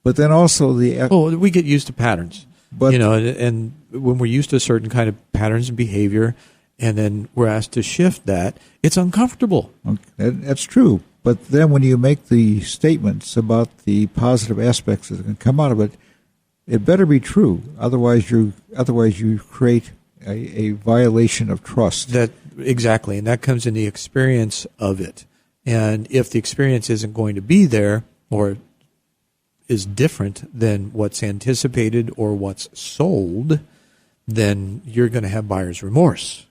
But then also we get used to patterns. But, and when we're used to certain kind of patterns and behavior, and then we're asked to shift that, it's uncomfortable. Okay, that's true. But then when you make the statements about the positive aspects that can come out of it, it better be true. Otherwise you create a violation of trust. Exactly, and that comes in the experience of it. And if the experience isn't going to be there or is different than what's anticipated or what's sold, then you're going to have buyer's remorse.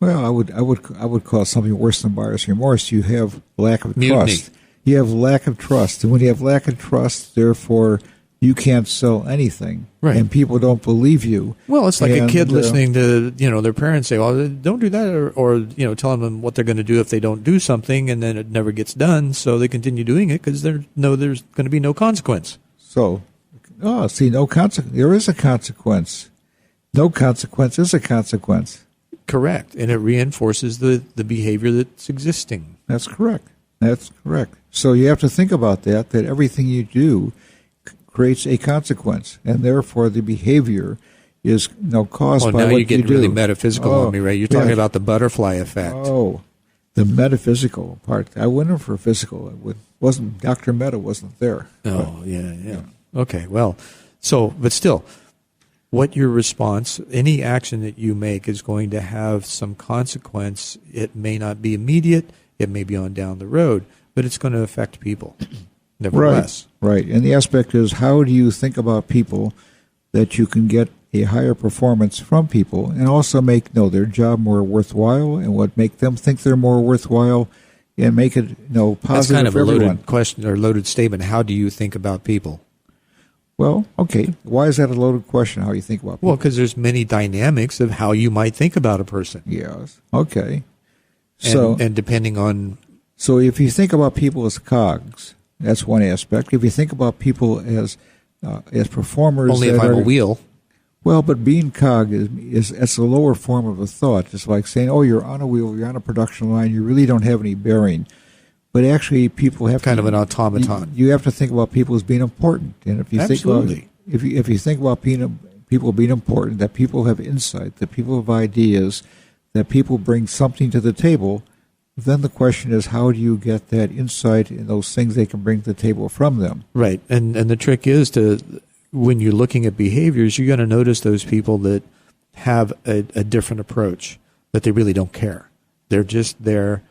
Well, I would call it something worse than buyer's remorse. You have lack of trust. You have lack of trust, and when you have lack of trust, therefore you can't sell anything, right? And people don't believe you. Well, it's like a kid listening to their parents say, "Oh, don't do that," or telling them what they're going to do if they don't do something, and then it never gets done, so they continue doing it because there's going to be no consequence. So, no consequence. There is a consequence. No consequence is a consequence. Correct, and it reinforces the behavior that's existing. That's correct. So you have to think about that everything you do creates a consequence, and therefore the behavior is caused by what you do. Now you're getting really metaphysical on me, Ray. You're talking about the butterfly effect. Oh, the metaphysical part. I went in for physical. Dr. Meta wasn't there. Oh, yeah. Okay, well, but still, what your response, any action that you make is going to have some consequence. It may not be immediate. It may be on down the road, but it's going to affect people. Nevertheless. Right. And the aspect is, how do you think about people that you can get a higher performance from people and also make their job more worthwhile and what make them think they're more worthwhile and make it positive. That's kind of for a loaded everyone. question or loaded statement. How do you think about people? Well, okay. Why is that a loaded question, how you think about people? Well, because there's many dynamics of how you might think about a person. Yes. Okay. And depending on... So if you think about people as cogs, that's one aspect. If you think about people as performers... Only if I'm a wheel. Well, but being cog is a lower form of a thought. It's like saying, you're on a wheel, you're on a production line, you really don't have any bearing. But actually, people have kind of an automaton. You have to think about people as being important, and if you Absolutely. think about, if you think about people being important, that people have insight, that people have ideas, that people bring something to the table, then the question is, how do you get that insight and those things they can bring to the table from them? Right, and the trick is when you're looking at behaviors, you're going to notice those people that have a different approach, that they really don't care. They're just there.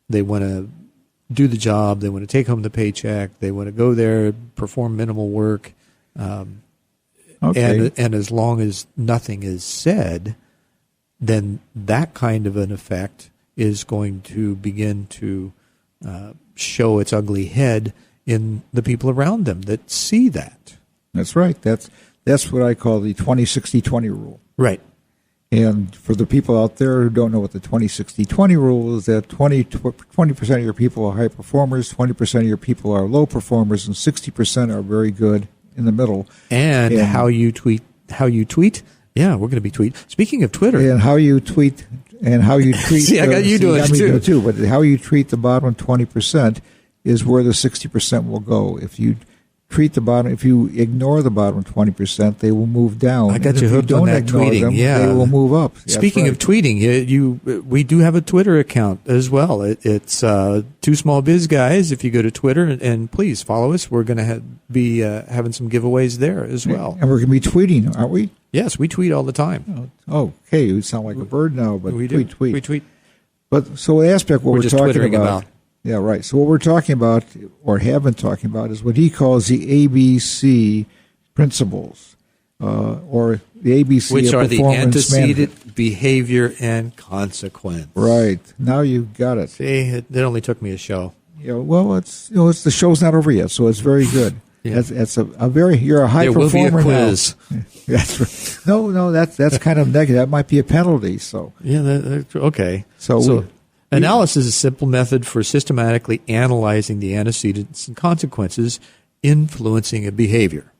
They want to do the job. They want to take home the paycheck. They want to go there, perform minimal work. Okay. And as long as nothing is said, then that kind of an effect is going to begin to show its ugly head in the people around them that see that. That's right. That's what I call the 20-60-20 rule. Right. And for the people out there who don't know what the 20-60-20 rule is, that 20% of your people are high performers, 20% of your people are low performers, and 60% are very good in the middle. And how you tweet. Yeah, we're going to be tweet. Speaking of Twitter. And how you tweet. See, I got you doing it too. But how you treat the bottom 20% is where the 60% will go. If you ignore the bottom 20%, they will move down. I got you hooked on that tweeting. Them, they will move up. Speaking of tweeting, we do have a Twitter account as well. It's Two Small Biz Guys. If you go to Twitter and please follow us, we're going to be having some giveaways there as well. And we're going to be tweeting, aren't we? Yes, we tweet all the time. Oh, okay. You sound like a bird now, but we tweet. We tweet. But so the aspect what we're just talking twittering about. Yeah, right. So what we're talking about, or have been talking about, is what he calls the ABC principles, or the ABC which of are the performance antecedent management. behavior and consequence. Right. Now you got it. See, it only took me a show. Yeah, well, it's the show's not over yet, so it's very good. Yeah. That's a very you're a high There will performer be a quiz. now. That's right. No, that's kind of negative. That might be a penalty. So Yeah, okay. So analysis is a simple method for systematically analyzing the antecedents and consequences influencing a behavior,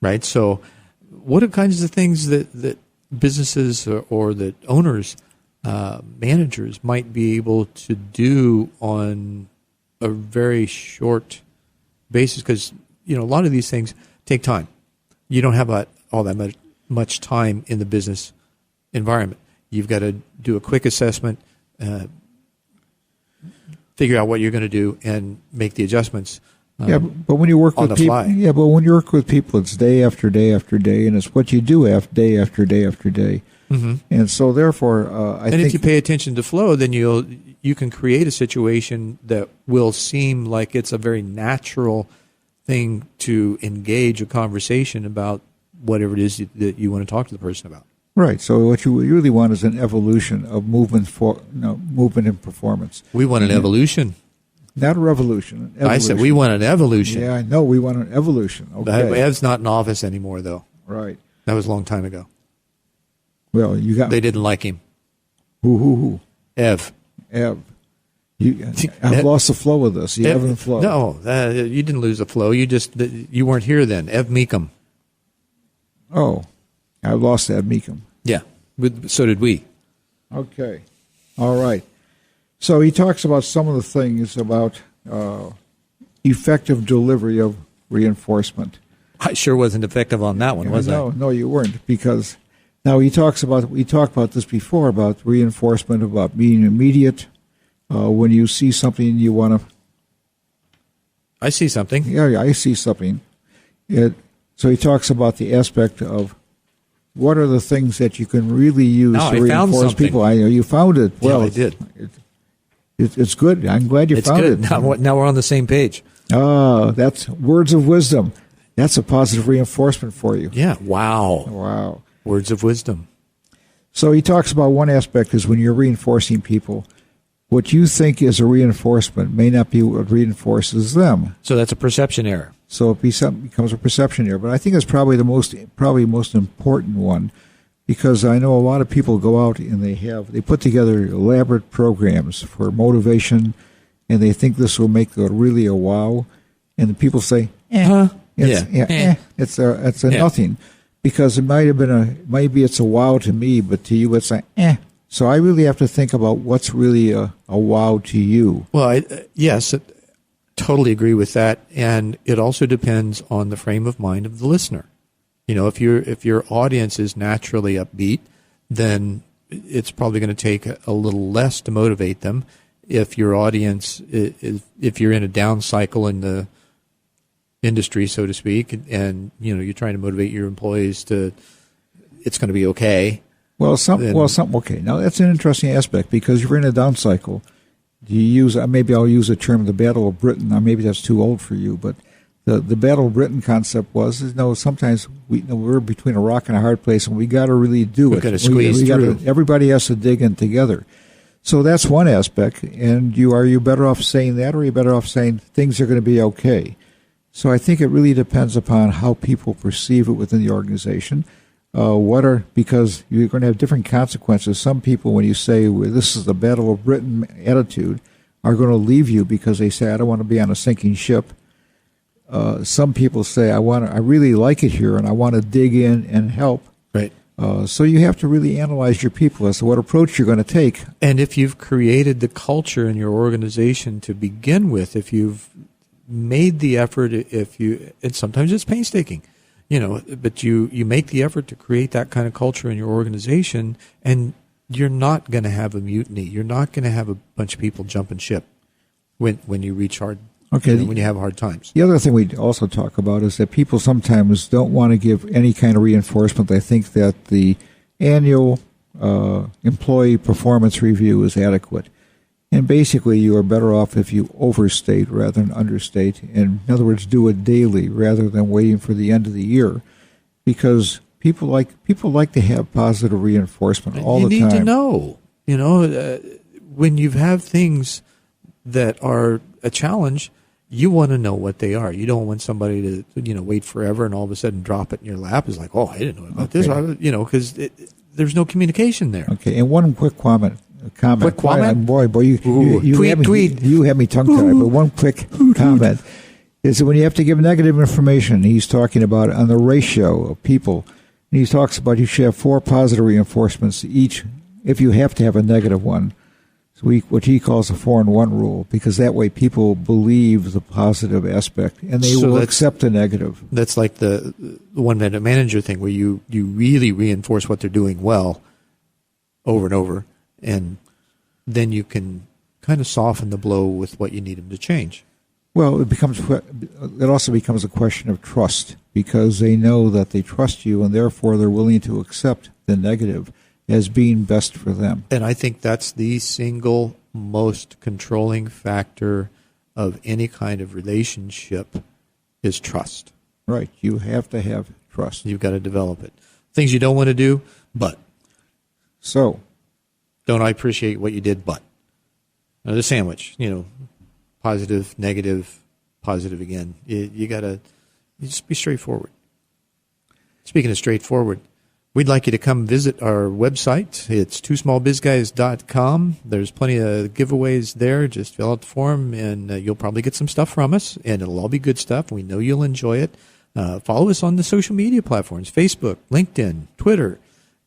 right? So what are kinds of things that businesses or that owners, managers might be able to do on a very short basis? Because, a lot of these things take time. You don't have all that much time in the business environment. You've got to do a quick assessment, figure out what you're going to do, and make the adjustments. But when you work with people, but when you work with people, it's day after day after day, and it's what you do day after day after day. Mm-hmm. And so, therefore, I think if you pay attention to flow, then you can create a situation that will seem like it's a very natural thing to engage a conversation about whatever it is that you want to talk to the person about. Right. So what you really want is an evolution of movement and performance. We want an evolution. Not a revolution. I said we want an evolution. Yeah, I know. We want an evolution. Okay. Ev's not in office anymore, though. Right. That was a long time ago. Well, They didn't like him. Who? Ev. I've lost the flow of this. You haven't flow. No, you didn't lose the flow. You weren't here then. Ev Meekum. Oh, I lost Ev Meekum. Yeah, so did we. Okay. All right. So he talks about some of the things about effective delivery of reinforcement. I sure wasn't effective on that one, was I? No, you weren't, because now we talked about this before, about reinforcement, about being immediate. When you see something you want to... I see something. Yeah, I see something. So he talks about the aspect of what are the things that you can really use to reinforce people. I know you found it. Well, I did. It's good. I'm glad you found it. Now we're on the same page. That's words of wisdom. That's a positive reinforcement for you. Yeah. Wow. Wow. Words of wisdom. So he talks about one aspect is when you're reinforcing people, what you think is a reinforcement may not be what reinforces them. So that's a perception error. So it becomes a perception error. But I think it's probably the most important one, because I know a lot of people go out and they put together elaborate programs for motivation, and they think this will make really a wow, and the people say, it's a nothing, because it might have been maybe it's a wow to me, but to you it's So I really have to think about what's really a wow to you. Well, yes, I totally agree with that, and it also depends on the frame of mind of the listener. If your audience is naturally upbeat, then it's probably going to take a little less to motivate them. If your audience if you're in a down cycle in the industry, so to speak, and you're trying to motivate your employees it's going to be okay. Okay. Now that's an interesting aspect, because you're in a down cycle. Maybe I'll use the term the Battle of Britain. Now maybe that's too old for you, but the Battle of Britain concept was, sometimes we're between a rock and a hard place, and we got to really do it. We've got to squeeze through. Everybody has to dig in together. So that's one aspect. And are you better off saying that, or are you better off saying things are going to be okay? So I think it really depends upon how people perceive it within the organization. Because you're going to have different consequences. Some people, when you say, this is the Battle of Britain attitude, are going to leave you because they say, I don't want to be on a sinking ship. Some people say, I really like it here, and I want to dig in and help. Right. So you have to really analyze your people as to what approach you're going to take. And if you've created the culture in your organization to begin with, if you've made the effort, and sometimes it's painstaking, but you make the effort to create that kind of culture in your organization, and you're not going to have a mutiny. You're not going to have a bunch of people jumping ship when you reach hard. Okay. When you have hard times. The other thing we also talk about is that people sometimes don't want to give any kind of reinforcement. They think that the annual employee performance review is adequate. And basically, you are better off if you overstate rather than understate. And in other words, do it daily rather than waiting for the end of the year. Because People like to have positive reinforcement all the time. You need to know. When you have things that are a challenge, you want to know what they are. You don't want somebody to wait forever and all of a sudden drop it in your lap. It's like, oh, I didn't know about this. Because there's no communication there. Okay, and one quick comment. Quick comment? Boy, you tweet. You have me tongue-tied, but one quick comment is that when you have to give negative information, he's talking about on the ratio of people, and he talks about you should have 4 positive reinforcements each if you have to have a negative one. So what he calls a 4-and-1 rule, because that way people believe the positive aspect, and they will accept the negative. That's like the one-minute manager thing, where you really reinforce what they're doing well over and over, and then you can kind of soften the blow with what you need them to change. Well, it also becomes a question of trust, because they know that they trust you, and therefore they're willing to accept the negative as being best for them. And I think that's the single most controlling factor of any kind of relationship is trust. Right. You have to have trust. You've got to develop it. Things you don't want to do, but. So. Don't I appreciate what you did, but. Now, the sandwich, positive, negative, positive again. You got to just be straightforward. Speaking of straightforward, we'd like you to come visit our website. It's twosmallbizguys.com. There's plenty of giveaways there. Just fill out the form, and you'll probably get some stuff from us, and it'll all be good stuff. We know you'll enjoy it. Follow us on the social media platforms, Facebook, LinkedIn, Twitter,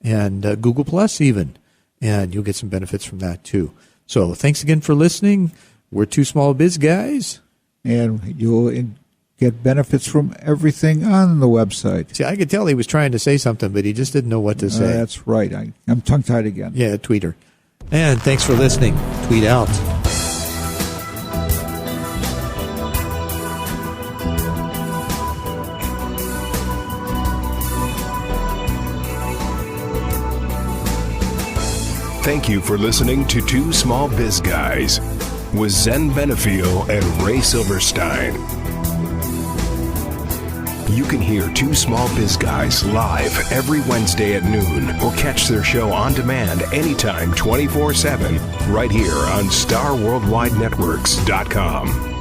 and Google Plus even, and you'll get some benefits from that too. So thanks again for listening. We're Two Small Biz Guys. And you'll get benefits from everything on the website. See, I could tell he was trying to say something, but he just didn't know what to say. That's right. I'm tongue-tied again. Yeah, tweeter. And thanks for listening. Tweet out. Thank you for listening to Two Small Biz Guys with Zen Benefiel and Ray Silverstein. You can hear Two Small Biz Guys live every Wednesday at noon, or catch their show on demand anytime 24/7 right here on StarWorldWideNetworks.com.